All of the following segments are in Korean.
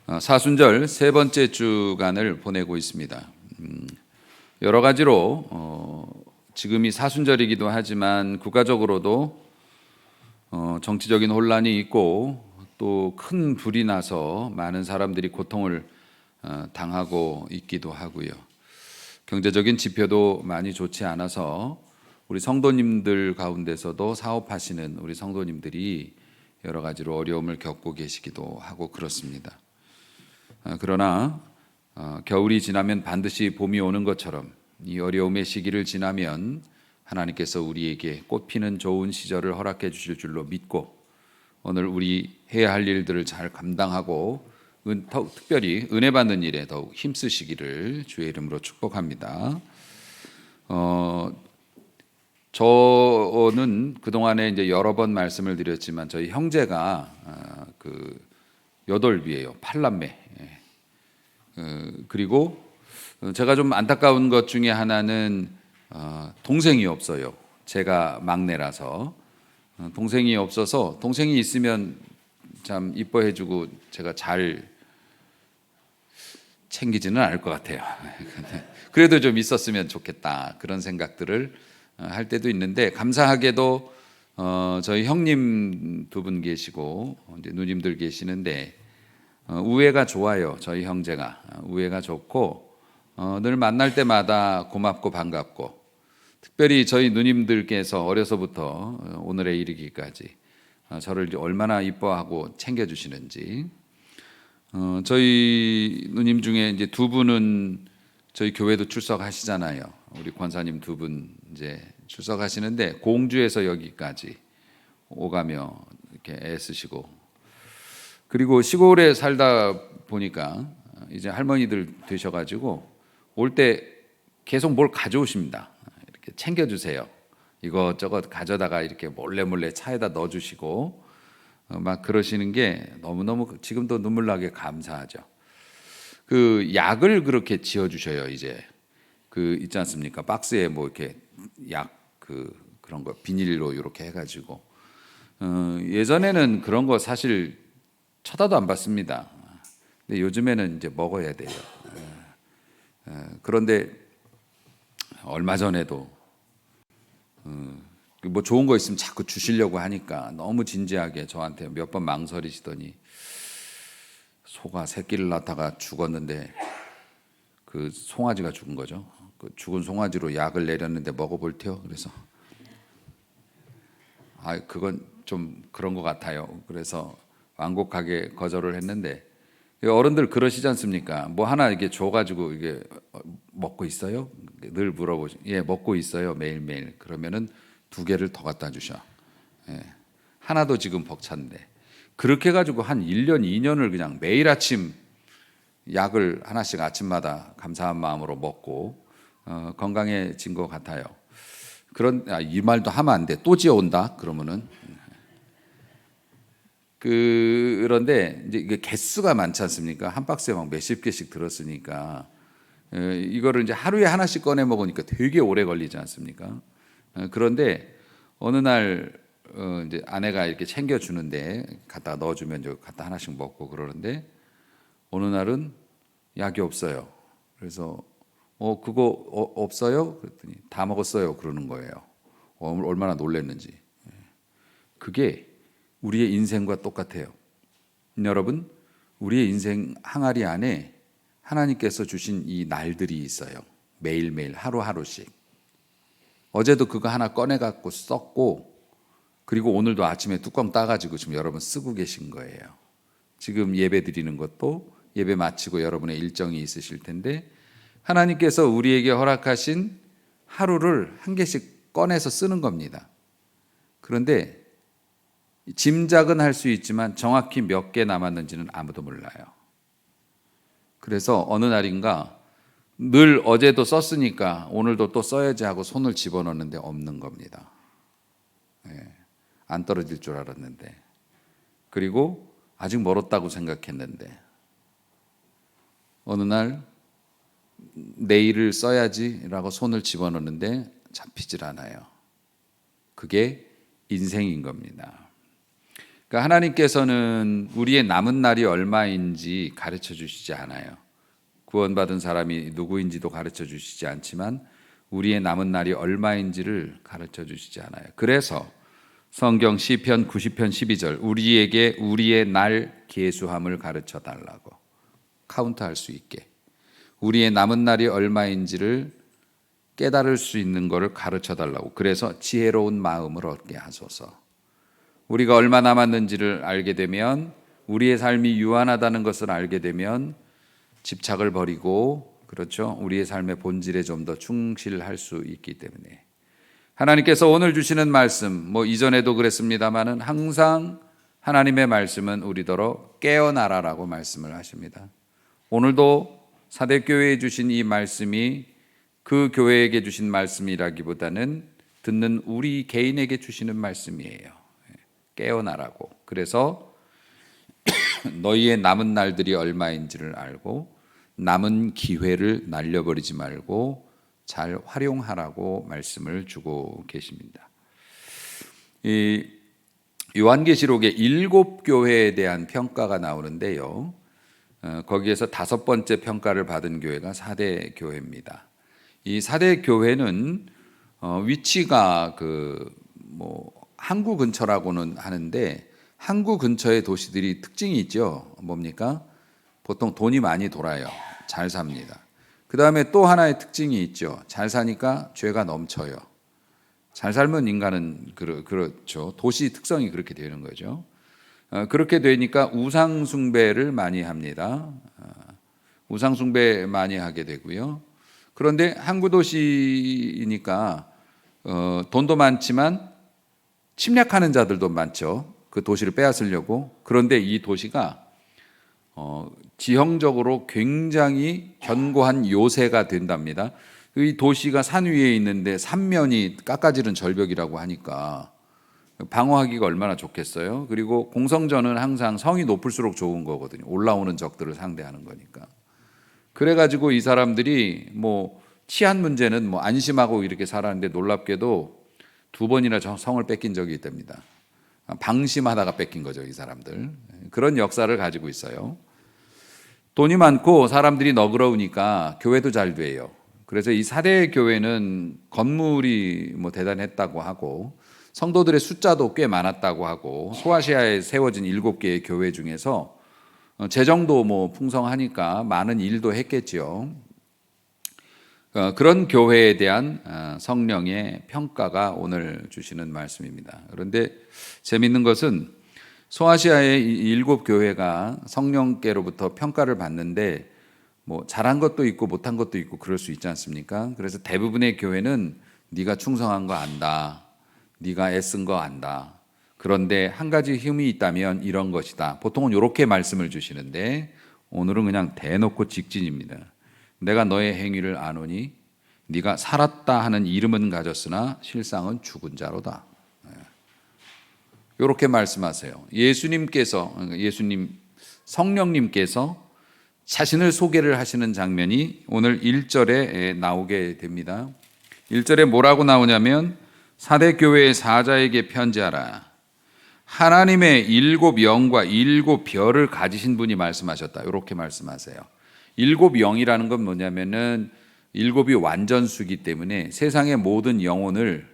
사순절 세 번째 주간을 보내고 있습니다. 여러 가지로 지금이 사순절이기도 하지만 국가적으로도 정치적인 혼란이 있고 또 큰 불이 나서 많은 사람들이 고통을 당하고 있기도 하고요. 경제적인 지표도 많이 좋지 않아서 우리 성도님들 가운데서도 사업하시는 우리 성도님들이 여러 가지로 어려움을 겪고 계시기도 하고 그렇습니다. 그러나 겨울이 지나면 반드시 봄이 오는 것처럼 이 어려움의 시기를 지나면 하나님께서 우리에게 꽃피는 좋은 시절을 허락해 주실 줄로 믿고 오늘 우리 해야 할 일들을 잘 감당하고 특별히 은혜 받는 일에 더욱 힘쓰시기를 주의 이름으로 축복합니다. 저는 그동안에 이제 여러 번 말씀을 드렸지만 저희 형제가 여덟위예요. 8남매. 그리고 제가 좀 안타까운 것 중에 하나는 동생이 없어요. 제가 막내라서 동생이 없어서 동생이 있으면 참 이뻐해주고 제가 잘 챙기지는 않을 것 같아요. 그래도 좀 있었으면 좋겠다 그런 생각들을 할 때도 있는데 감사하게도 저희 형님 두 분 계시고 이제 누님들 계시는데 우애가 좋아요. 저희 형제가 우애가 좋고 늘 만날 때마다 고맙고 반갑고 특별히 저희 누님들께서 어려서부터 오늘에 이르기까지 저를 얼마나 이뻐하고 챙겨주시는지 저희 누님 중에 이제 두 분은 저희 교회도 출석하시잖아요. 우리 권사님 두 분 이제 출석하시는데 공주에서 여기까지 오가며 이렇게 애쓰시고 그리고 시골에 살다 보니까 이제 할머니들 되셔가지고 올 때 계속 뭘 가져오십니다. 이렇게 챙겨주세요. 이것저것 가져다가 이렇게 몰래 차에다 넣어주시고 막 그러시는 게 너무너무 지금도 눈물 나게 감사하죠. 그 약을 그렇게 지어주셔요. 이제 그 있지 않습니까? 박스에 뭐 이렇게 약 그런 거 비닐로 이렇게 해가지고 예전에는 그런 거 사실 쳐다도 안 봤습니다. 근데 요즘에는 이제 먹어야 돼요. 그런데 얼마 전에도 뭐 좋은 거 있으면 자꾸 주시려고 하니까 너무 진지하게 저한테 몇 번 망설이시더니 소가 새끼를 낳다가 죽었는데 그 송아지가 죽은 거죠. 그 죽은 송아지로 약을 내렸는데 먹어볼 테요. 그래서 그건 좀 그런 것 같아요. 그래서 완곡하게 거절을 했는데 어른들 그러시지 않습니까? 뭐 하나 이게 줘가지고 이게 먹고 있어요? 늘 물어보시. 예, 먹고 있어요 매일매일. 그러면은 2개를 더 갖다 주셔. 예, 하나도 지금 벅찬데 그렇게 가지고 한 1년, 2년을 그냥 매일 아침 약을 하나씩 아침마다 감사한 마음으로 먹고 건강해진 것 같아요. 이 말도 하면 안 돼. 또 지어온다. 그러면은 그런데 이제 이게 개수가 많지 않습니까? 한 박스에 막 몇십 개씩 들었으니까 이거를 이제 하루에 하나씩 꺼내 먹으니까 되게 오래 걸리지 않습니까? 그런데 어느 날 이제 아내가 이렇게 챙겨 주는데 갖다 넣어주면 저 갖다 하나씩 먹고 그러는데 어느 날은 약이 없어요. 그래서 그거 없어요? 그랬더니 다 먹었어요. 그러는 거예요. 얼마나 놀랐는지. 그게 우리의 인생과 똑같아요. 여러분, 우리의 인생 항아리 안에 하나님께서 주신 이 날들이 있어요. 매일매일 하루하루씩. 어제도 그거 하나 꺼내 갖고 썼고 그리고 오늘도 아침에 뚜껑 따가지고 지금 여러분 쓰고 계신 거예요. 지금 예배 드리는 것도 예배 마치고 여러분의 일정이 있으실 텐데 하나님께서 우리에게 허락하신 하루를 한 개씩 꺼내서 쓰는 겁니다. 그런데 짐작은 할 수 있지만 정확히 몇 개 남았는지는 아무도 몰라요. 그래서 어느 날인가 늘 어제도 썼으니까 오늘도 또 써야지 하고 손을 집어넣는데 없는 겁니다. 안 떨어질 줄 알았는데 그리고 아직 멀었다고 생각했는데 어느 날 내일을 써야지라고 손을 집어넣는데 잡히질 않아요. 그게 인생인 겁니다. 그러니까 하나님께서는 우리의 남은 날이 얼마인지 가르쳐 주시지 않아요. 구원받은 사람이 누구인지도 가르쳐 주시지 않지만 우리의 남은 날이 얼마인지를 가르쳐 주시지 않아요. 그래서 성경 시편 90편 12절 우리에게 우리의 날 계수함을 가르쳐 달라고, 카운트할 수 있게 우리의 남은 날이 얼마인지를 깨달을 수 있는 것을 가르쳐 달라고. 그래서 지혜로운 마음을 얻게 하소서. 우리가 얼마 남았는지를 알게 되면, 우리의 삶이 유한하다는 것을 알게 되면 집착을 버리고, 그렇죠, 우리의 삶의 본질에 좀 더 충실할 수 있기 때문에 하나님께서 오늘 주시는 말씀, 이전에도 그랬습니다마는 항상 하나님의 말씀은 우리더러 깨어나라라고 말씀을 하십니다. 오늘도 사대교회에 주신 이 말씀이 그 교회에게 주신 말씀이라기보다는 듣는 우리 개인에게 주시는 말씀이에요. 깨어나라고. 그래서 너희의 남은 날들이 얼마인지를 알고 남은 기회를 날려버리지 말고 잘 활용하라고 말씀을 주고 계십니다. 이 요한계시록에 7교회에 대한 평가가 나오는데요. 거기에서 5번째 평가를 받은 교회가 사대교회입니다. 이 사대교회는 위치가 항구 근처라고는 하는데, 항구 근처의 도시들이 특징이 있죠. 뭡니까? 보통 돈이 많이 돌아요. 잘 삽니다. 그 다음에 또 하나의 특징이 있죠. 잘 사니까 죄가 넘쳐요. 잘 살면 인간은 그렇죠. 도시 특성이 그렇게 되는 거죠. 그렇게 되니까 우상 숭배를 많이 합니다. 우상 숭배 많이 하게 되고요. 그런데 항구 도시이니까 돈도 많지만 침략하는 자들도 많죠. 그 도시를 빼앗으려고. 그런데 이 도시가 지형적으로 굉장히 견고한 요새가 된답니다. 이 도시가 산 위에 있는데 삼면이 깎아지른 절벽이라고 하니까 방어하기가 얼마나 좋겠어요. 그리고 공성전은 항상 성이 높을수록 좋은 거거든요. 올라오는 적들을 상대하는 거니까. 그래가지고 이 사람들이 치안 문제는 안심하고 이렇게 살았는데, 놀랍게도 2번이나 성을 뺏긴 적이 있답니다. 방심하다가 뺏긴 거죠, 이 사람들. 그런 역사를 가지고 있어요. 돈이 많고 사람들이 너그러우니까 교회도 잘 돼요. 그래서 이 사대 교회는 건물이 대단했다고 하고 성도들의 숫자도 꽤 많았다고 하고, 소아시아에 세워진 7개의 교회 중에서 재정도 풍성하니까 많은 일도 했겠죠. 그런 교회에 대한 성령의 평가가 오늘 주시는 말씀입니다. 그런데 재미있는 것은 소아시아의 7교회가 성령께로부터 평가를 받는데 잘한 것도 있고 못한 것도 있고 그럴 수 있지 않습니까? 그래서 대부분의 교회는 네가 충성한 거 안다, 네가 애쓴 거 안다, 그런데 한 가지 흠이 있다면 이런 것이다, 보통은 이렇게 말씀을 주시는데, 오늘은 그냥 대놓고 직진입니다. 내가 너의 행위를 아노니 네가 살았다 하는 이름은 가졌으나 실상은 죽은 자로다. 이렇게 말씀하세요. 예수님 성령님께서 자신을 소개를 하시는 장면이 오늘 1절에 나오게 됩니다. 1절에 뭐라고 나오냐면, 사대교회의 사자에게 편지하라. 하나님의 7 영과 7 별을 가지신 분이 말씀하셨다. 이렇게 말씀하세요. 7 영이라는 건 뭐냐면은 7이 완전수기 때문에 세상의 모든 영혼을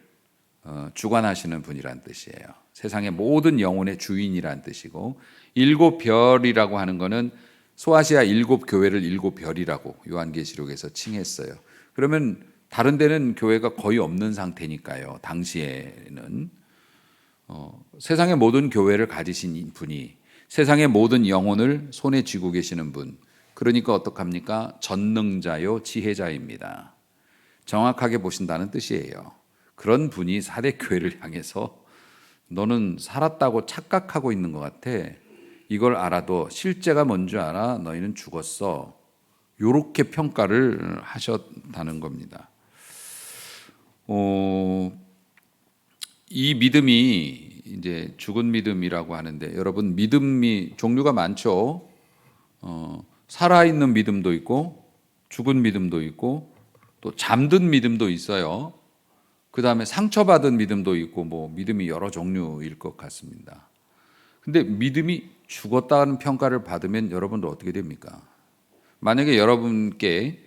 주관하시는 분이란 뜻이에요. 세상의 모든 영혼의 주인이란 뜻이고, 7 별이라고 하는 거는 소아시아 7 교회를 7 별이라고 요한계시록에서 칭했어요. 그러면 다른 데는 교회가 거의 없는 상태니까요. 당시에는 세상의 모든 교회를 가지신 분이 세상의 모든 영혼을 손에 쥐고 계시는 분, 그러니까 어떡합니까? 전능자요 지혜자입니다. 정확하게 보신다는 뜻이에요. 그런 분이 사대교회를 향해서 너는 살았다고 착각하고 있는 것 같아, 이걸 알아도 실제가 뭔지 알아? 너희는 죽었어. 이렇게 평가를 하셨다는 겁니다. 이 믿음이 이제 죽은 믿음이라고 하는데, 여러분, 믿음이 종류가 많죠. 살아있는 믿음도 있고 죽은 믿음도 있고 또 잠든 믿음도 있어요. 그 다음에 상처받은 믿음도 있고 믿음이 여러 종류일 것 같습니다. 근데 믿음이 죽었다는 평가를 받으면 여러분도 어떻게 됩니까? 만약에 여러분께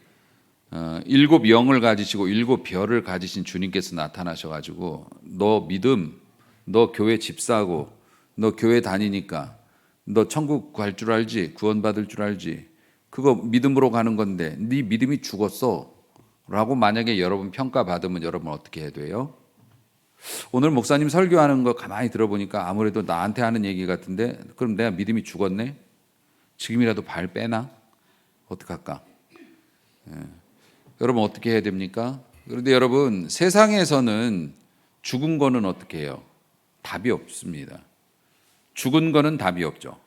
7 영을 가지시고 7 별을 가지신 주님께서 나타나셔가지고 너 믿음, 너 교회 집사고, 너 교회 다니니까 너 천국 갈 줄 알지? 구원받을 줄 알지? 그거 믿음으로 가는 건데 네 믿음이 죽었어 라고 만약에 여러분 평가받으면 여러분 어떻게 해야 돼요? 오늘 목사님 설교하는 거 가만히 들어보니까 아무래도 나한테 하는 얘기 같은데, 그럼 내가 믿음이 죽었네? 지금이라도 발 빼나? 어떡할까? 여러분 어떻게 해야 됩니까? 그런데 여러분 세상에서는 죽은 거는 어떻게 해요? 답이 없습니다. 죽은 거는 답이 없죠.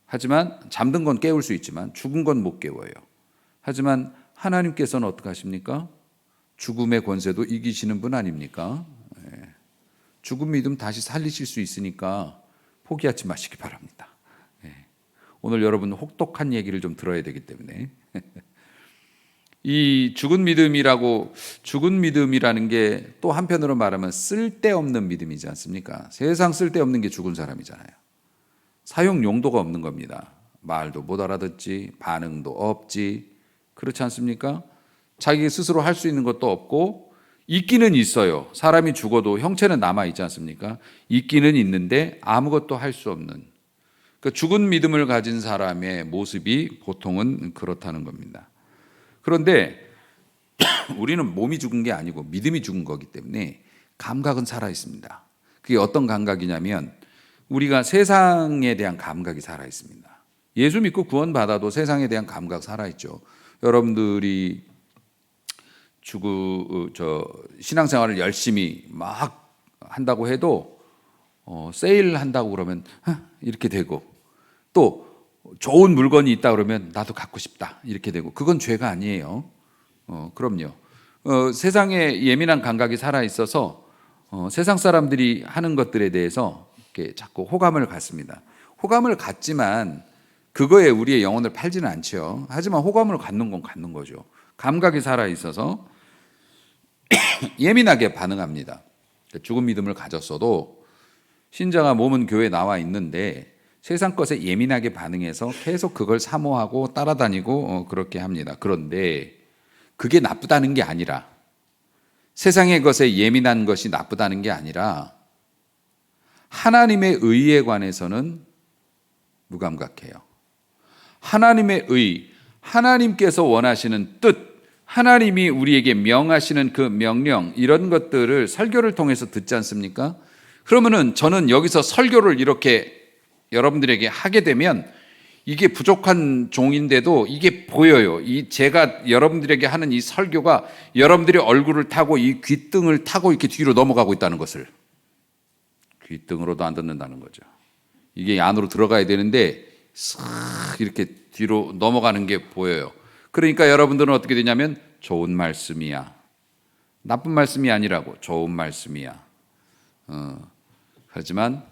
하지만 잠든 건 깨울 수 있지만 죽은 건 못 깨워요. 하지만 하나님께서는 어떻게 하십니까? 죽음의 권세도 이기시는 분 아닙니까? 죽은 믿음 다시 살리실 수 있으니까 포기하지 마시기 바랍니다. 오늘 여러분 혹독한 얘기를 좀 들어야 되기 때문에 이 죽은 믿음이라는 게 또 한편으로 말하면 쓸데없는 믿음이지 않습니까? 세상 쓸데없는 게 죽은 사람이잖아요. 사용 용도가 없는 겁니다. 말도 못 알아듣지, 반응도 없지, 그렇지 않습니까? 자기 스스로 할 수 있는 것도 없고 있기는 있어요. 사람이 죽어도 형체는 남아 있지 않습니까? 있기는 있는데 아무것도 할 수 없는, 그러니까 죽은 믿음을 가진 사람의 모습이 보통은 그렇다는 겁니다. 그런데 우리는 몸이 죽은 게 아니고 믿음이 죽은 거기 때문에 감각은 살아 있습니다. 그게 어떤 감각이냐면 우리가 세상에 대한 감각이 살아 있습니다. 예수 믿고 구원받아도 세상에 대한 감각 살아 있죠. 여러분들이 신앙생활을 열심히 막 한다고 해도 세일 한다고 그러면 이렇게 되고, 또 좋은 물건이 있다 그러면 나도 갖고 싶다 이렇게 되고, 그건 죄가 아니에요. 그럼요. 세상에 예민한 감각이 살아 있어서 세상 사람들이 하는 것들에 대해서 이렇게 자꾸 호감을 갖습니다. 호감을 갖지만 그거에 우리의 영혼을 팔지는 않죠. 하지만 호감을 갖는 건 갖는 거죠. 감각이 살아 있어서 예민하게 반응합니다. 죽은 믿음을 가졌어도 신자가 몸은 교회에 나와 있는데 세상 것에 예민하게 반응해서 계속 그걸 사모하고 따라다니고 그렇게 합니다. 그런데 그게 나쁘다는 게 아니라, 세상의 것에 예민한 것이 나쁘다는 게 아니라 하나님의 의에 관해서는 무감각해요. 하나님의 의, 하나님께서 원하시는 뜻, 하나님이 우리에게 명하시는 그 명령, 이런 것들을 설교를 통해서 듣지 않습니까? 그러면은 저는 여기서 설교를 이렇게 여러분들에게 하게 되면 이게 부족한 종인데도 이게 보여요. 제가 여러분들에게 하는 이 설교가 여러분들의 얼굴을 타고 이 귓등을 타고 이렇게 뒤로 넘어가고 있다는 것을, 귓등으로도 안 듣는다는 거죠. 이게 안으로 들어가야 되는데 싹 이렇게 뒤로 넘어가는 게 보여요. 그러니까 여러분들은 어떻게 되냐면 좋은 말씀이야, 나쁜 말씀이 아니라고, 좋은 말씀이야. 하지만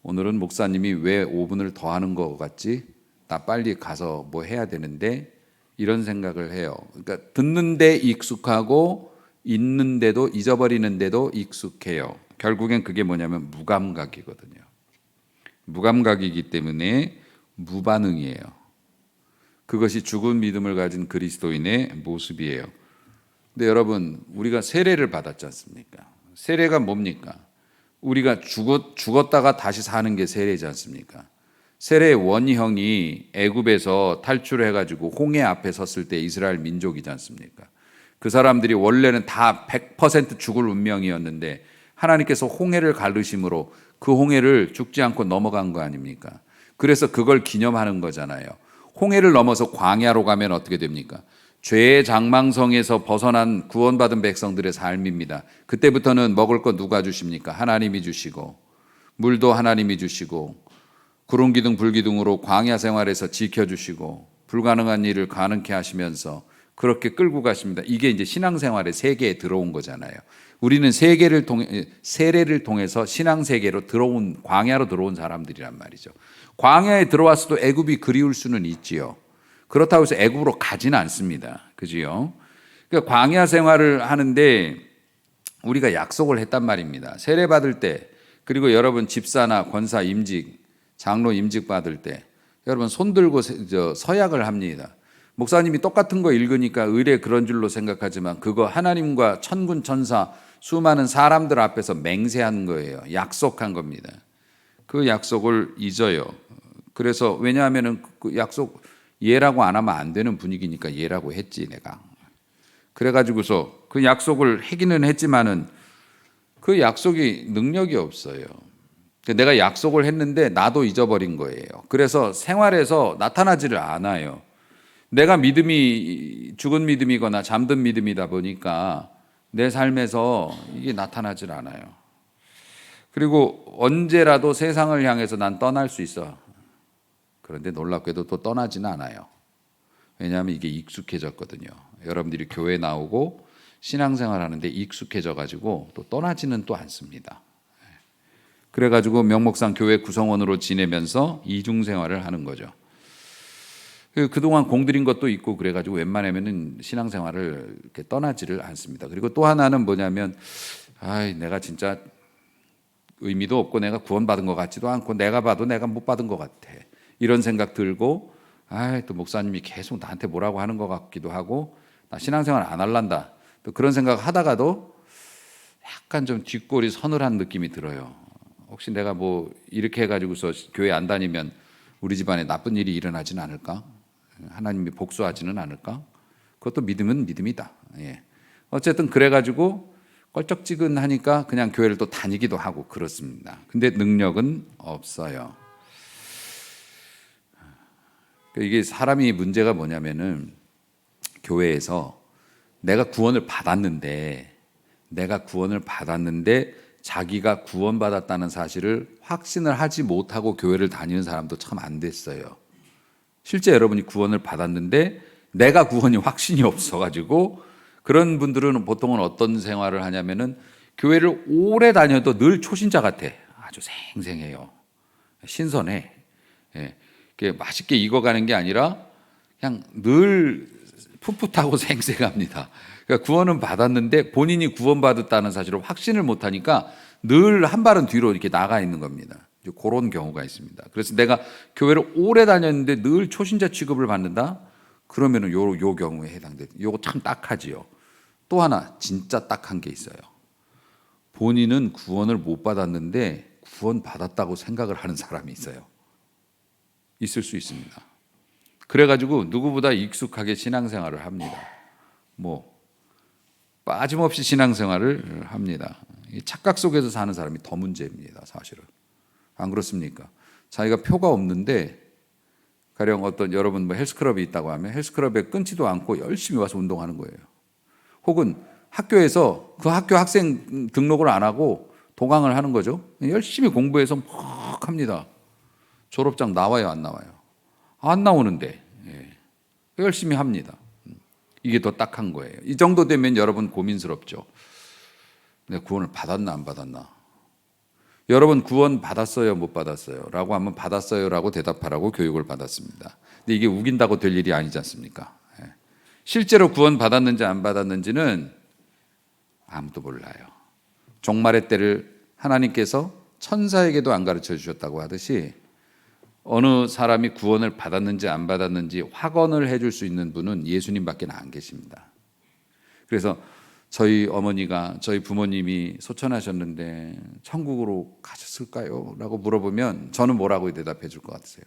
오늘은 목사님이 왜 5분을 더 하는 것 같지? 나 빨리 가서 뭐 해야 되는데, 이런 생각을 해요. 그러니까 듣는데 익숙하고 있는데도 잊어버리는데도 익숙해요. 결국엔 그게 뭐냐면 무감각이거든요. 무감각이기 때문에 무반응이에요. 그것이 죽은 믿음을 가진 그리스도인의 모습이에요. 근데 여러분, 우리가 세례를 받았지 않습니까? 세례가 뭡니까? 우리가 죽었다가 다시 사는 게 세례지 않습니까? 세례의 원형이 애굽에서 탈출해가지고 홍해 앞에 섰을 때 이스라엘 민족이지 않습니까? 그 사람들이 원래는 다 100% 죽을 운명이었는데 하나님께서 홍해를 가르심으로 그 홍해를 죽지 않고 넘어간 거 아닙니까? 그래서 그걸 기념하는 거잖아요. 홍해를 넘어서 광야로 가면 어떻게 됩니까? 죄의 장망성에서 벗어난 구원받은 백성들의 삶입니다. 그때부터는 먹을 거 누가 주십니까? 하나님이 주시고, 물도 하나님이 주시고, 구름기둥 불기둥으로 광야 생활에서 지켜주시고, 불가능한 일을 가능케 하시면서 그렇게 끌고 가십니다. 이게 이제 신앙생활의 세계에 들어온 거잖아요. 우리는 세례를 통해서 신앙세계로 들어온, 광야로 들어온 사람들이란 말이죠. 광야에 들어왔어도 애굽이 그리울 수는 있지요. 그렇다고 해서 애굽으로 가지는 않습니다. 그지요? 그러니까 광야 생활을 하는데 우리가 약속을 했단 말입니다. 세례 받을 때 그리고 여러분 집사나 권사 임직, 장로 임직 받을 때 여러분 손 들고 서약을 합니다. 목사님이 똑같은 거 읽으니까 의례 그런 줄로 생각하지만 그거 하나님과 천군 천사 수많은 사람들 앞에서 맹세한 거예요. 약속한 겁니다. 그 약속을 잊어요. 그래서 왜냐하면은 그 약속 예라고 안 하면 안 되는 분위기니까 예라고 했지 내가. 그래가지고서 그 약속을 하기는 했지만은 그 약속이 능력이 없어요. 내가 약속을 했는데 나도 잊어버린 거예요. 그래서 생활에서 나타나지를 않아요. 내가 믿음이 죽은 믿음이거나 잠든 믿음이다 보니까 내 삶에서 이게 나타나질 않아요. 그리고 언제라도 세상을 향해서 난 떠날 수 있어. 그런데 놀랍게도 또 떠나지는 않아요. 왜냐하면 이게 익숙해졌거든요. 여러분들이 교회 나오고 신앙생활 하는데 익숙해져 가지고 또 떠나지는 또 않습니다. 그래가지고 명목상 교회 구성원으로 지내면서 이중생활을 하는 거죠. 그동안 공들인 것도 있고 그래가지고 웬만하면은 신앙생활을 이렇게 떠나지를 않습니다. 그리고 또 하나는 뭐냐면, 내가 진짜 의미도 없고 내가 구원받은 것 같지도 않고 내가 봐도 내가 못 받은 것 같아. 이런 생각 들고, 또 목사님이 계속 나한테 뭐라고 하는 것 같기도 하고, 나 신앙생활 안 할란다. 또 그런 생각 하다가도 약간 좀 뒷골이 서늘한 느낌이 들어요. 혹시 내가 뭐 이렇게 해가지고서 교회 안 다니면 우리 집안에 나쁜 일이 일어나지는 않을까? 하나님이 복수하지는 않을까? 그것도 믿음은 믿음이다. 예. 어쨌든 그래가지고 껄쩍지근하니까 그냥 교회를 또 다니기도 하고 그렇습니다. 근데 능력은 없어요. 이게 사람이 문제가 뭐냐면은 교회에서 내가 구원을 받았는데 자기가 구원받았다는 사실을 확신을 하지 못하고 교회를 다니는 사람도 참 안 됐어요. 실제 여러분이 구원을 받았는데 내가 구원이 확신이 없어가지고 그런 분들은 보통은 어떤 생활을 하냐면은 교회를 오래 다녀도 늘 초신자 같아. 아주 생생해요. 신선해. 예. 맛있게 익어가는 게 아니라 그냥 늘 풋풋하고 생생합니다. 그러니까 구원은 받았는데 본인이 구원받았다는 사실을 확신을 못하니까 늘 한 발은 뒤로 이렇게 나가 있는 겁니다. 그런 경우가 있습니다. 그래서 내가 교회를 오래 다녔는데 늘 초신자 취급을 받는다? 그러면은 요 경우에 해당돼요. 요거 참 딱하지요. 또 하나 진짜 딱한 게 있어요. 본인은 구원을 못 받았는데 구원 받았다고 생각을 하는 사람이 있어요. 있을 수 있습니다. 그래가지고 누구보다 익숙하게 신앙생활을 합니다. 빠짐없이 신앙생활을 합니다. 착각 속에서 사는 사람이 더 문제입니다. 사실은. 안 그렇습니까? 자기가 표가 없는데 가령 어떤 여러분 헬스클럽이 있다고 하면 헬스클럽에 끊지도 않고 열심히 와서 운동하는 거예요. 혹은 학교에서 그 학교 학생 등록을 안 하고 도강을 하는 거죠. 열심히 공부해서 막 합니다. 졸업장 나와요, 안 나와요? 안 나오는데 열심히 합니다. 이게 더 딱한 거예요. 이 정도 되면 여러분 고민스럽죠. 내가 구원을 받았나 안 받았나? 여러분 구원 받았어요, 못 받았어요? 라고 하면 받았어요 라고 대답하라고 교육을 받았습니다. 근데 이게 우긴다고 될 일이 아니지 않습니까? 실제로 구원 받았는지 안 받았는지는 아무도 몰라요. 종말의 때를 하나님께서 천사에게도 안 가르쳐 주셨다고 하듯이 어느 사람이 구원을 받았는지 안 받았는지 확언을 해줄 수 있는 분은 예수님밖에 안 계십니다. 그래서 저희 어머니가 저희 부모님이 소천하셨는데 천국으로 가셨을까요? 라고 물어보면 저는 뭐라고 대답해 줄 것 같으세요?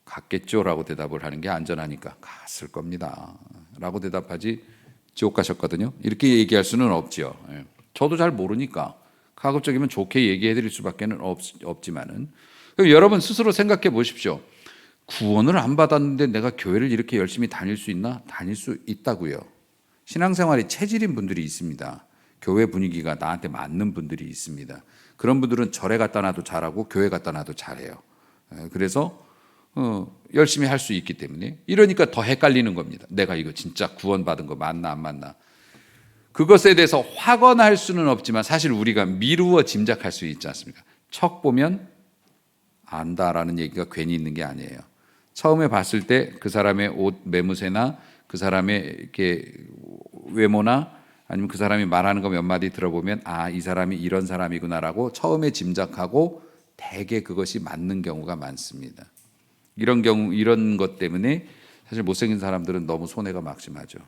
갔겠죠 라고 대답을 하는 게 안전하니까 갔을 겁니다 라고 대답하지 지옥 가셨거든요. 이렇게 얘기할 수는 없죠. 저도 잘 모르니까 가급적이면 좋게 얘기해 드릴 수밖에 없지만은 여러분 스스로 생각해 보십시오. 구원을 안 받았는데 내가 교회를 이렇게 열심히 다닐 수 있나? 다닐 수 있다고요. 신앙생활이 체질인 분들이 있습니다. 교회 분위기가 나한테 맞는 분들이 있습니다. 그런 분들은 절에 갖다 놔도 잘하고 교회 갖다 놔도 잘해요. 그래서 열심히 할 수 있기 때문에 이러니까 더 헷갈리는 겁니다. 내가 이거 진짜 구원받은 거 맞나 안 맞나. 그것에 대해서 확언할 수는 없지만 사실 우리가 미루어 짐작할 수 있지 않습니까? 척 보면 안다라는 얘기가 괜히 있는 게 아니에요. 처음에 봤을 때 그 사람의 옷 매무새나 그 사람의 이렇게 외모나 아니면 그 사람이 말하는 거 몇 마디 들어보면 아, 이 사람이 이런 사람이구나라고 처음에 짐작하고 대개 그것이 맞는 경우가 많습니다. 이런 것 때문에 사실 못생긴 사람들은 너무 손해가 막심하죠.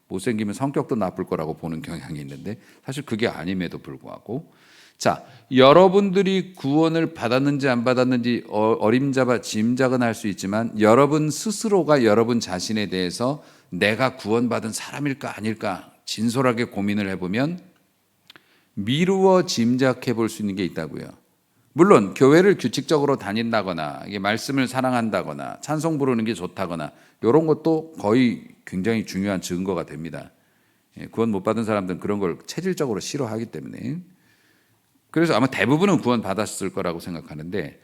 못생기면 성격도 나쁠 거라고 보는 경향이 있는데 사실 그게 아님에도 불구하고, 자, 여러분들이 구원을 받았는지 안 받았는지 어림잡아 짐작은 할 수 있지만 여러분 스스로가 여러분 자신에 대해서 내가 구원받은 사람일까 아닐까 진솔하게 고민을 해보면 미루어 짐작해 볼 수 있는 게 있다고요. 물론 교회를 규칙적으로 다닌다거나 이게 말씀을 사랑한다거나 찬송 부르는 게 좋다거나 이런 것도 거의 굉장히 중요한 증거가 됩니다. 구원 못 받은 사람들은 그런 걸 체질적으로 싫어하기 때문에. 그래서 아마 대부분은 구원 받았을 거라고 생각하는데,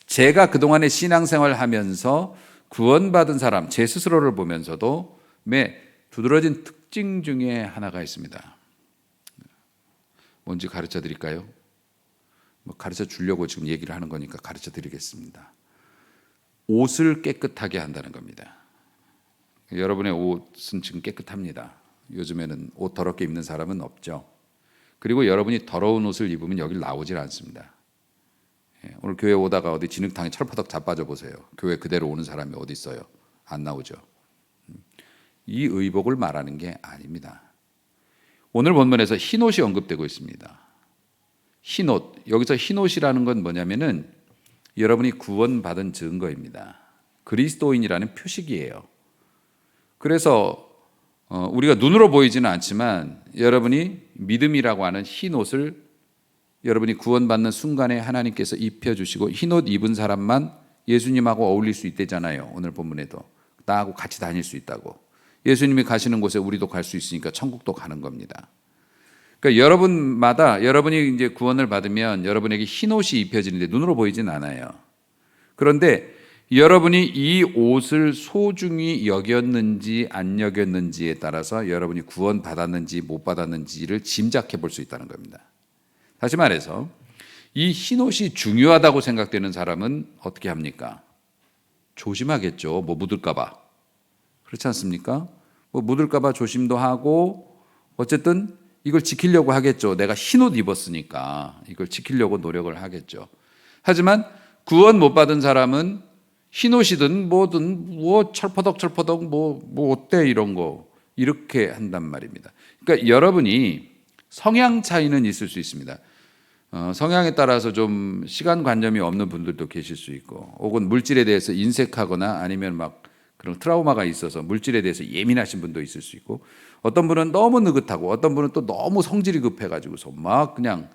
제가 그동안에 신앙생활 하면서 구원받은 사람 제 스스로를 보면서도 두드러진 특징 중에 하나가 있습니다. 뭔지 가르쳐 드릴까요? 가르쳐 주려고 지금 얘기를 하는 거니까 가르쳐 드리겠습니다. 옷을 깨끗하게 한다는 겁니다. 여러분의 옷은 지금 깨끗합니다. 요즘에는 옷 더럽게 입는 사람은 없죠. 그리고 여러분이 더러운 옷을 입으면 여길 나오질 않습니다. 오늘 교회 오다가 어디 진흙탕에 철퍼덕 자빠져 보세요. 교회 그대로 오는 사람이 어디 있어요? 안 나오죠. 이 의복을 말하는 게 아닙니다. 오늘 본문에서 흰옷이 언급되고 있습니다. 흰옷, 여기서 흰옷이라는 건 뭐냐면은 여러분이 구원받은 증거입니다. 그리스도인이라는 표식이에요. 그래서 우리가 눈으로 보이지는 않지만 여러분이 믿음이라고 하는 흰옷을 여러분이 구원받는 순간에 하나님께서 입혀주시고, 흰옷 입은 사람만 예수님하고 어울릴 수 있대잖아요. 오늘 본문에도 나하고 같이 다닐 수 있다고. 예수님이 가시는 곳에 우리도 갈 수 있으니까 천국도 가는 겁니다. 그러니까 여러분마다 여러분이 이제 구원을 받으면 여러분에게 흰옷이 입혀지는데 눈으로 보이진 않아요. 그런데 여러분이 이 옷을 소중히 여겼는지 안 여겼는지에 따라서 여러분이 구원 받았는지 못 받았는지를 짐작해 볼 수 있다는 겁니다. 다시 말해서 이 흰옷이 중요하다고 생각되는 사람은 어떻게 합니까? 조심하겠죠. 뭐 묻을까 봐. 그렇지 않습니까? 뭐 묻을까 봐 조심도 하고 어쨌든 이걸 지키려고 하겠죠. 내가 흰옷 입었으니까 이걸 지키려고 노력을 하겠죠. 하지만 구원 못 받은 사람은 흰옷이든 뭐든 뭐 철퍼덕 뭐 어때 이런 거 이렇게 한단 말입니다. 그러니까 여러분이 성향 차이는 있을 수 있습니다. 성향에 따라서 좀 시간관념이 없는 분들도 계실 수 있고, 혹은 물질에 대해서 인색하거나 아니면 막 그런 트라우마가 있어서 물질에 대해서 예민하신 분도 있을 수 있고, 어떤 분은 너무 느긋하고 어떤 분은 또 너무 성질이 급해가지고서 막 그냥,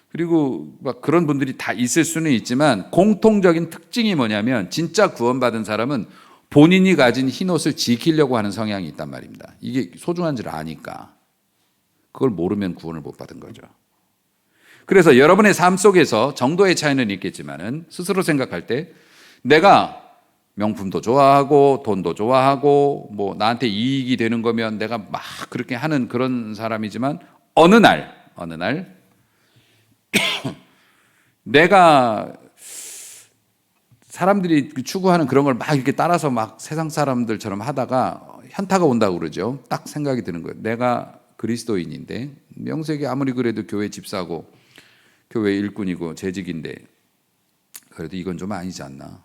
그리고 막 그런 분들이 다 있을 수는 있지만 공통적인 특징이 뭐냐면 진짜 구원받은 사람은 본인이 가진 흰옷을 지키려고 하는 성향이 있단 말입니다. 이게 소중한 줄 아니까. 그걸 모르면 구원을 못 받은 거죠. 그래서 여러분의 삶 속에서 정도의 차이는 있겠지만은 스스로 생각할 때 내가 명품도 좋아하고 돈도 좋아하고 뭐 나한테 이익이 되는 거면 내가 막 그렇게 하는 그런 사람이지만 어느 날 내가 사람들이 추구하는 그런 걸 막 이렇게 따라서 막 세상 사람들처럼 하다가 현타가 온다고 그러죠. 딱 생각이 드는 거예요. 내가 그리스도인인데 명색이 아무리 그래도 교회 집사고 교회 일꾼이고 재직인데 그래도 이건 좀 아니지 않나.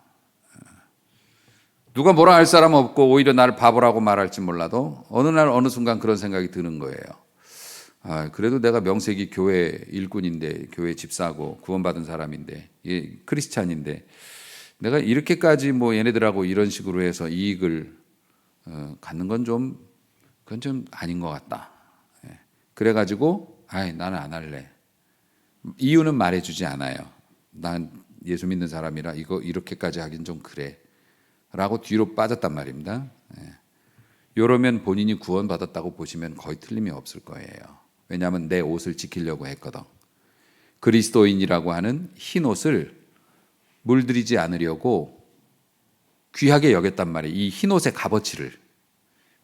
누가 뭐라 할 사람 없고 오히려 나를 바보라고 말할지 몰라도 어느 날 어느 순간 그런 생각이 드는 거예요. 그래도 내가 명색이 교회 일꾼인데 교회 집사고 구원받은 사람인데 크리스찬인데 내가 이렇게까지 뭐 얘네들하고 이런 식으로 해서 이익을 갖는 건 좀 그건 좀 아닌 것 같다. 그래가지고 나는 안 할래. 이유는 말해주지 않아요. 난 예수 믿는 사람이라 이거 이렇게까지 하긴 좀 그래 라고 뒤로 빠졌단 말입니다. 이러면 본인이 구원받았다고 보시면 거의 틀림이 없을 거예요. 왜냐하면 내 옷을 지키려고 했거든. 그리스도인이라고 하는 흰 옷을 물들이지 않으려고 귀하게 여겼단 말이에요. 이 흰 옷의 값어치를.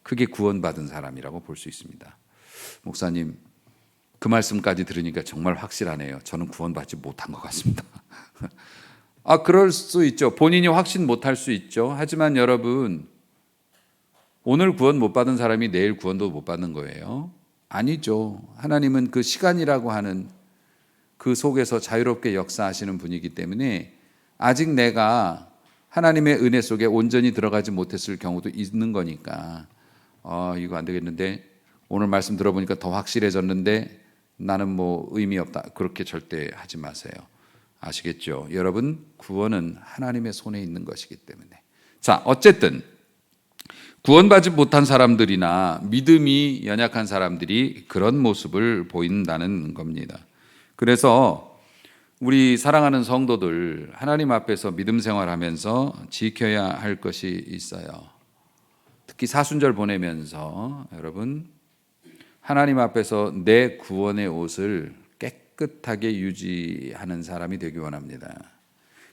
그게 구원받은 사람이라고 볼 수 있습니다. 목사님, 그 말씀까지 들으니까 정말 확실하네요. 저는 구원받지 못한 것 같습니다. 그럴 수 있죠. 본인이 확신 못할 수 있죠. 하지만 여러분, 오늘 구원 못 받은 사람이 내일 구원도 못 받는 거예요. 아니죠. 하나님은 그 시간이라고 하는 그 속에서 자유롭게 역사하시는 분이기 때문에 아직 내가 하나님의 은혜 속에 온전히 들어가지 못했을 경우도 있는 거니까 이거 안 되겠는데 오늘 말씀 들어보니까 더 확실해졌는데 나는 뭐 의미 없다. 그렇게 절대 하지 마세요. 아시겠죠? 여러분, 구원은 하나님의 손에 있는 것이기 때문에. 자, 어쨌든 구원받지 못한 사람들이나 믿음이 연약한 사람들이 그런 모습을 보인다는 겁니다. 그래서 우리 사랑하는 성도들, 하나님 앞에서 믿음 생활하면서 지켜야 할 것이 있어요. 특히 사순절 보내면서 여러분, 하나님 앞에서 내 구원의 옷을 깨끗하게 유지하는 사람이 되기 원합니다.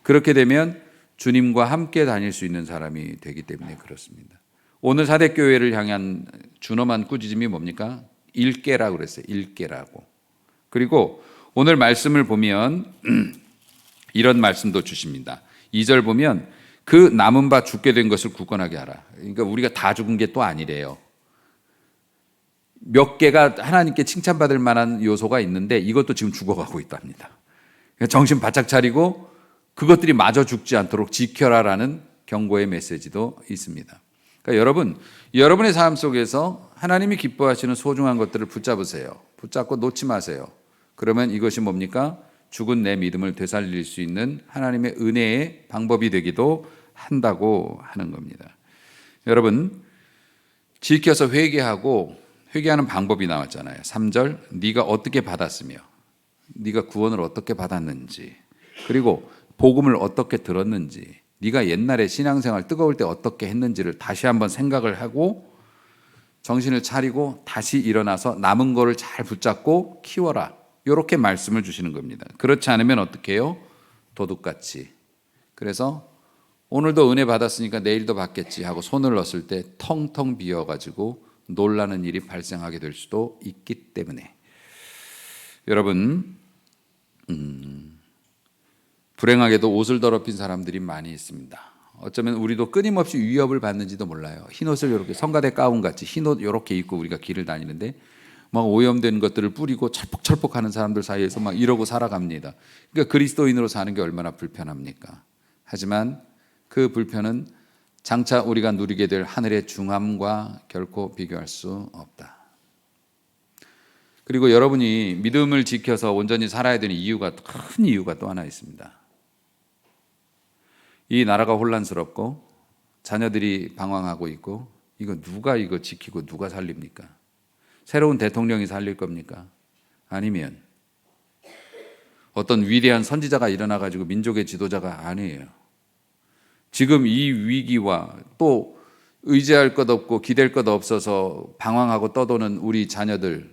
그렇게 되면 주님과 함께 다닐 수 있는 사람이 되기 때문에 그렇습니다. 오늘 사대교회를 향한 준엄한 꾸짖음이 뭡니까? 일깨라고 그랬어요. 일깨라고. 그리고 오늘 말씀을 보면 이런 말씀도 주십니다. 2절 보면 그 남은 바 죽게 된 것을 굳건하게 하라. 그러니까 우리가 다 죽은 게 또 아니래요. 몇 개가 하나님께 칭찬받을 만한 요소가 있는데 이것도 지금 죽어가고 있답니다. 정신 바짝 차리고 그것들이 마저 죽지 않도록 지켜라라는 경고의 메시지도 있습니다. 그러니까 여러분, 여러분의 삶 속에서 하나님이 기뻐하시는 소중한 것들을 붙잡으세요. 붙잡고 놓지 마세요. 그러면 이것이 뭡니까? 죽은 내 믿음을 되살릴 수 있는 하나님의 은혜의 방법이 되기도 한다고 하는 겁니다. 여러분, 지켜서 회개하는 방법이 나왔잖아요. 3절, 네가 어떻게 받았으며 네가 구원을 어떻게 받았는지, 그리고 복음을 어떻게 들었는지, 네가 옛날에 신앙생활 뜨거울 때 어떻게 했는지를 다시 한번 생각을 하고 정신을 차리고 다시 일어나서 남은 거를 잘 붙잡고 키워라. 이렇게 말씀을 주시는 겁니다. 그렇지 않으면 어떻게 해요? 도둑같이. 그래서 오늘도 은혜 받았으니까 내일도 받겠지 하고 손을 넣었을 때 텅텅 비어가지고 놀라는 일이 발생하게 될 수도 있기 때문에 여러분, 불행하게도 옷을 더럽힌 사람들이 많이 있습니다. 어쩌면 우리도 끊임없이 위협을 받는지도 몰라요. 흰옷을 이렇게 성가대 가운같이 흰옷 이렇게 입고 우리가 길을 다니는데 막 오염된 것들을 뿌리고 철퍽철퍽하는 사람들 사이에서 막 이러고 살아갑니다. 그러니까 그리스도인으로 사는 게 얼마나 불편합니까? 하지만 그 불편은 장차 우리가 누리게 될 하늘의 중함과 결코 비교할 수 없다. 그리고 여러분이 믿음을 지켜서 온전히 살아야 되는 큰 이유가 또 하나 있습니다. 이 나라가 혼란스럽고 자녀들이 방황하고 있고 누가 이거 지키고 누가 살립니까? 새로운 대통령이 살릴 겁니까? 아니면 어떤 위대한 선지자가 일어나가지고 민족의 지도자가 아니에요. 지금 이 위기와 또 의지할 것 없고 기댈 것 없어서 방황하고 떠도는 우리 자녀들,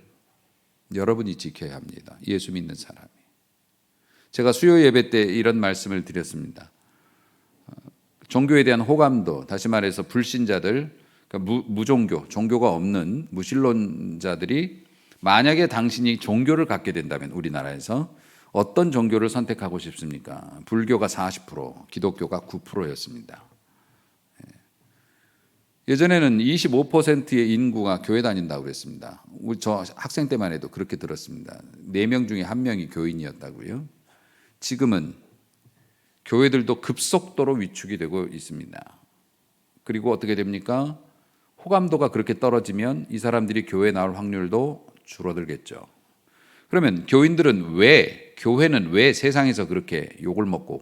여러분이 지켜야 합니다. 예수 믿는 사람이. 제가 수요 예배 때 이런 말씀을 드렸습니다. 종교에 대한 호감도, 다시 말해서 불신자들, 그러니까 무종교, 종교가 없는 무신론자들이 만약에 당신이 종교를 갖게 된다면 우리나라에서 어떤 종교를 선택하고 싶습니까? 불교가 40%, 기독교가 9%였습니다. 예전에는 25%의 인구가 교회 다닌다고 그랬습니다. 저 학생 때만 해도 그렇게 들었습니다. 4명 중에 1명이 교인이었다고요. 지금은 교회들도 급속도로 위축이 되고 있습니다. 그리고 어떻게 됩니까? 호감도가 그렇게 떨어지면 이 사람들이 교회에 나올 확률도 줄어들겠죠. 그러면 교회는 왜 세상에서 그렇게 욕을 먹고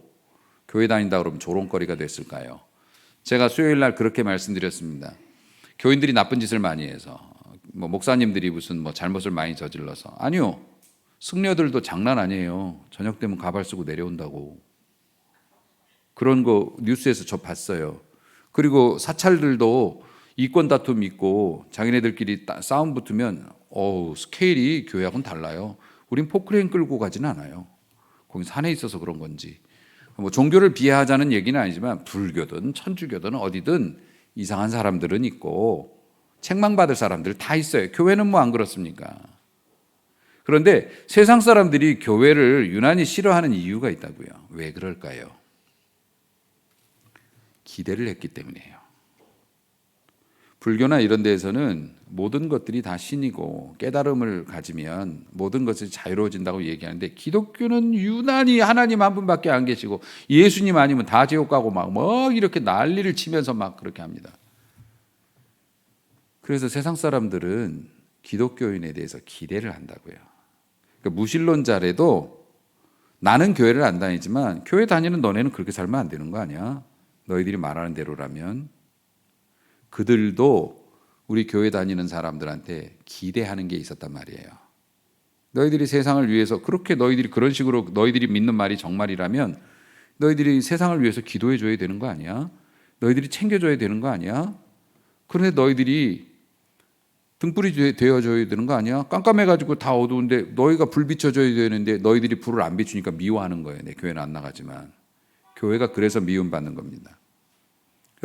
교회 다닌다 그러면 조롱거리가 됐을까요? 제가 수요일 날 그렇게 말씀드렸습니다. 교인들이 나쁜 짓을 많이 해서, 목사님들이 무슨 잘못을 많이 저질러서. 아니요. 승려들도 장난 아니에요. 저녁 되면 가발 쓰고 내려온다고. 그런 거 뉴스에서 저 봤어요. 그리고 사찰들도 이권 다툼 있고 자기네들끼리 싸움 붙으면 스케일이 교회하고는 달라요. 우린 포크레인 끌고 가지는 않아요. 거기 산에 있어서 그런 건지. 종교를 비하하자는 얘기는 아니지만 불교든 천주교든 어디든 이상한 사람들은 있고 책망받을 사람들 다 있어요. 교회는 안 그렇습니까? 그런데 세상 사람들이 교회를 유난히 싫어하는 이유가 있다고요. 왜 그럴까요? 기대를 했기 때문이에요. 불교나 이런 데에서는 모든 것들이 다 신이고 깨달음을 가지면 모든 것이 자유로워진다고 얘기하는데, 기독교는 유난히 하나님 한 분밖에 안 계시고 예수님 아니면 다 지옥 가고 막 이렇게 난리를 치면서 막 그렇게 합니다. 그래서 세상 사람들은 기독교인에 대해서 기대를 한다고요. 그러니까 무신론자래도 나는 교회를 안 다니지만 교회 다니는 너네는 그렇게 살면 안 되는 거 아니야? 너희들이 말하는 대로라면. 그들도 우리 교회 다니는 사람들한테 기대하는 게 있었단 말이에요. 너희들이 세상을 위해서 그렇게 너희들이 그런 식으로 너희들이 믿는 말이 정말이라면 너희들이 세상을 위해서 기도해 줘야 되는 거 아니야? 너희들이 챙겨줘야 되는 거 아니야? 그런데 너희들이 등불이 되어줘야 되는 거 아니야? 깜깜해가지고 다 어두운데 너희가 불 비춰줘야 되는데 너희들이 불을 안 비추니까 미워하는 거예요. 내 교회는 안 나가지만. 교회가 그래서 미움받는 겁니다.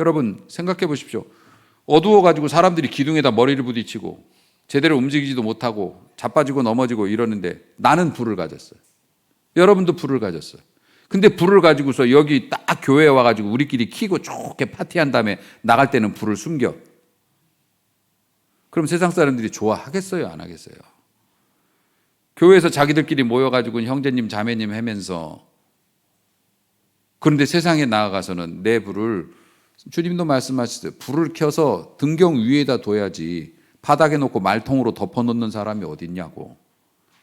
여러분 생각해 보십시오. 어두워가지고 사람들이 기둥에다 머리를 부딪히고 제대로 움직이지도 못하고 자빠지고 넘어지고 이러는데 나는 불을 가졌어요. 여러분도 불을 가졌어요. 근데 불을 가지고서 여기 딱 교회에 와가지고 우리끼리 켜고 좋게 파티한 다음에 나갈 때는 불을 숨겨. 그럼 세상 사람들이 좋아하겠어요? 안 하겠어요? 교회에서 자기들끼리 모여가지고 형제님 자매님 하면서, 그런데 세상에 나아가서는 내 불을, 주님도 말씀하셨어요. 불을 켜서 등경 위에다 둬야지 바닥에 놓고 말통으로 덮어놓는 사람이 어디 있냐고.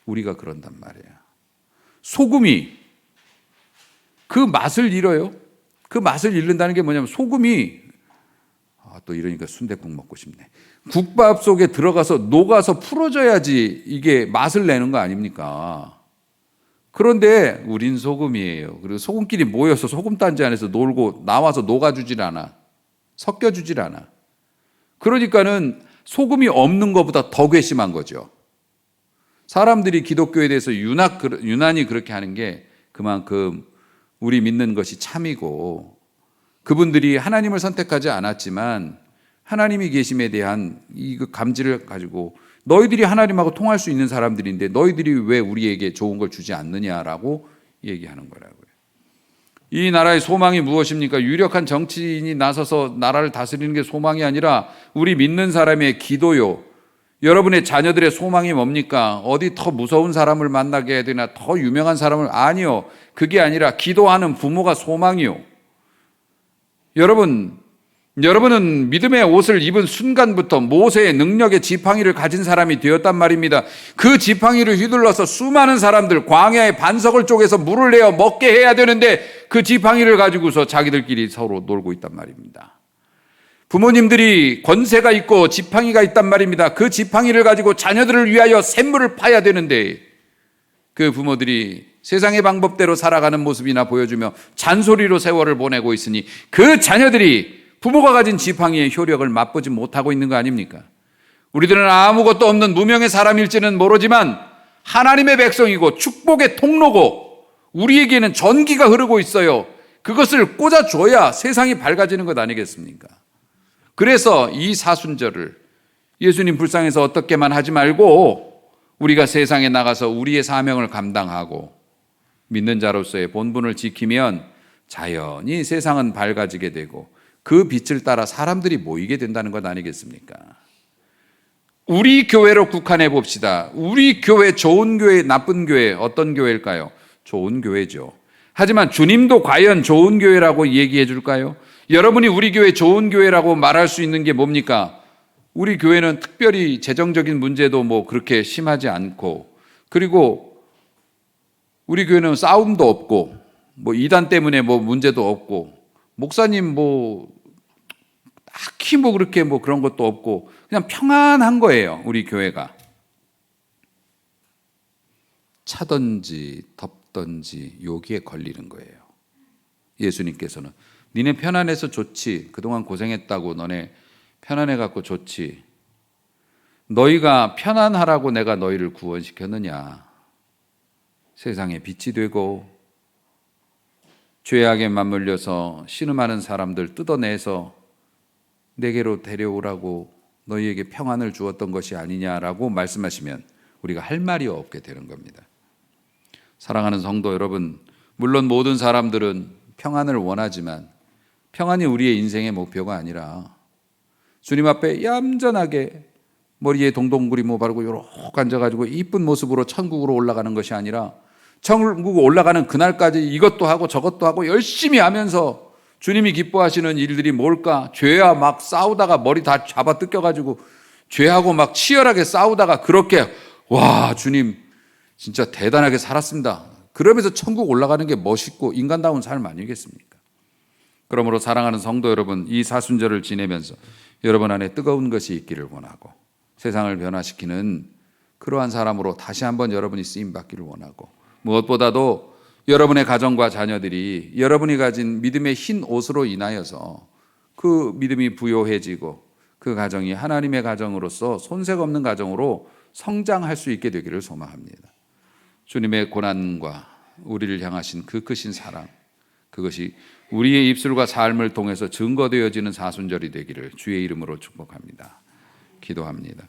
우리가 그런단 말이에요. 소금이 그 맛을 잃어요. 그 맛을 잃는다는 게 뭐냐면 소금이, 또 이러니까 순댓국 먹고 싶네. 국밥 속에 들어가서 녹아서 풀어져야지 이게 맛을 내는 거 아닙니까? 그런데 우린 소금이에요. 그리고 소금끼리 모여서 소금단지 안에서 놀고 나와서 녹아주질 않아. 섞여주질 않아. 그러니까는 소금이 없는 것보다 더 괘씸한 거죠. 사람들이 기독교에 대해서 유난히 그렇게 하는 게 그만큼 우리 믿는 것이 참이고, 그분들이 하나님을 선택하지 않았지만 하나님이 계심에 대한 이 감지를 가지고 너희들이 하나님하고 통할 수 있는 사람들인데 너희들이 왜 우리에게 좋은 걸 주지 않느냐라고 얘기하는 거라고요. 이 나라의 소망이 무엇입니까? 유력한 정치인이 나서서 나라를 다스리는 게 소망이 아니라 우리 믿는 사람의 기도요. 여러분의 자녀들의 소망이 뭡니까? 어디 더 무서운 사람을 만나게 해야 되나? 더 유명한 사람을? 아니요. 그게 아니라 기도하는 부모가 소망이요. 여러분은 믿음의 옷을 입은 순간부터 모세의 능력의 지팡이를 가진 사람이 되었단 말입니다. 그 지팡이를 휘둘러서 수많은 사람들 광야의 반석을 쪼개서 물을 내어 먹게 해야 되는데 그 지팡이를 가지고서 자기들끼리 서로 놀고 있단 말입니다. 부모님들이 권세가 있고 지팡이가 있단 말입니다. 그 지팡이를 가지고 자녀들을 위하여 샘물을 파야 되는데 그 부모들이 세상의 방법대로 살아가는 모습이나 보여주며 잔소리로 세월을 보내고 있으니 그 자녀들이 부모가 가진 지팡이의 효력을 맛보지 못하고 있는 거 아닙니까? 우리들은 아무것도 없는 무명의 사람일지는 모르지만 하나님의 백성이고 축복의 통로고 우리에게는 전기가 흐르고 있어요. 그것을 꽂아줘야 세상이 밝아지는 것 아니겠습니까? 그래서 이 사순절을 예수님 불쌍해서 어떻게만 하지 말고 우리가 세상에 나가서 우리의 사명을 감당하고 믿는 자로서의 본분을 지키면 자연히 세상은 밝아지게 되고 그 빛을 따라 사람들이 모이게 된다는 것 아니겠습니까? 우리 교회로 국한해 봅시다. 우리 교회, 좋은 교회, 나쁜 교회, 어떤 교회일까요? 좋은 교회죠. 하지만 주님도 과연 좋은 교회라고 얘기해 줄까요? 여러분이 우리 교회 좋은 교회라고 말할 수 있는 게 뭡니까? 우리 교회는 특별히 재정적인 문제도 뭐 그렇게 심하지 않고, 그리고 우리 교회는 싸움도 없고, 뭐 이단 때문에 뭐 문제도 없고, 목사님 뭐 딱히 뭐 그렇게 뭐 그런 것도 없고, 그냥 평안한 거예요, 우리 교회가. 차든지 덥든지 여기에 걸리는 거예요. 예수님께서는 니네 편안해서 좋지, 그동안 고생했다고 너네 편안해갖고 좋지, 너희가 편안하라고 내가 너희를 구원시켰느냐? 세상에 빛이 되고 죄악에 맞물려서 신음하는 사람들 뜯어내서 내게로 데려오라고 너희에게 평안을 주었던 것이 아니냐라고 말씀하시면 우리가 할 말이 없게 되는 겁니다. 사랑하는 성도 여러분, 물론 모든 사람들은 평안을 원하지만 평안이 우리의 인생의 목표가 아니라 주님 앞에 얌전하게 머리에 동동구리 바르고 요렇게 앉아가지고 이쁜 모습으로 천국으로 올라가는 것이 아니라 천국 올라가는 그날까지 이것도 하고 저것도 하고 열심히 하면서 주님이 기뻐하시는 일들이 뭘까? 죄와 막 싸우다가 머리 다 잡아 뜯겨가지고 죄하고 막 치열하게 싸우다가 그렇게 와 주님 진짜 대단하게 살았습니다. 그러면서 천국 올라가는 게 멋있고 인간다운 삶 아니겠습니까? 그러므로 사랑하는 성도 여러분, 이 사순절을 지내면서 여러분 안에 뜨거운 것이 있기를 원하고 세상을 변화시키는 그러한 사람으로 다시 한번 여러분이 쓰임받기를 원하고 무엇보다도 여러분의 가정과 자녀들이 여러분이 가진 믿음의 흰 옷으로 인하여서 그 믿음이 부요해지고 그 가정이 하나님의 가정으로서 손색 없는 가정으로 성장할 수 있게 되기를 소망합니다. 주님의 고난과 우리를 향하신 그 크신 사랑, 그것이 우리의 입술과 삶을 통해서 증거되어지는 사순절이 되기를 주의 이름으로 축복합니다. 기도합니다.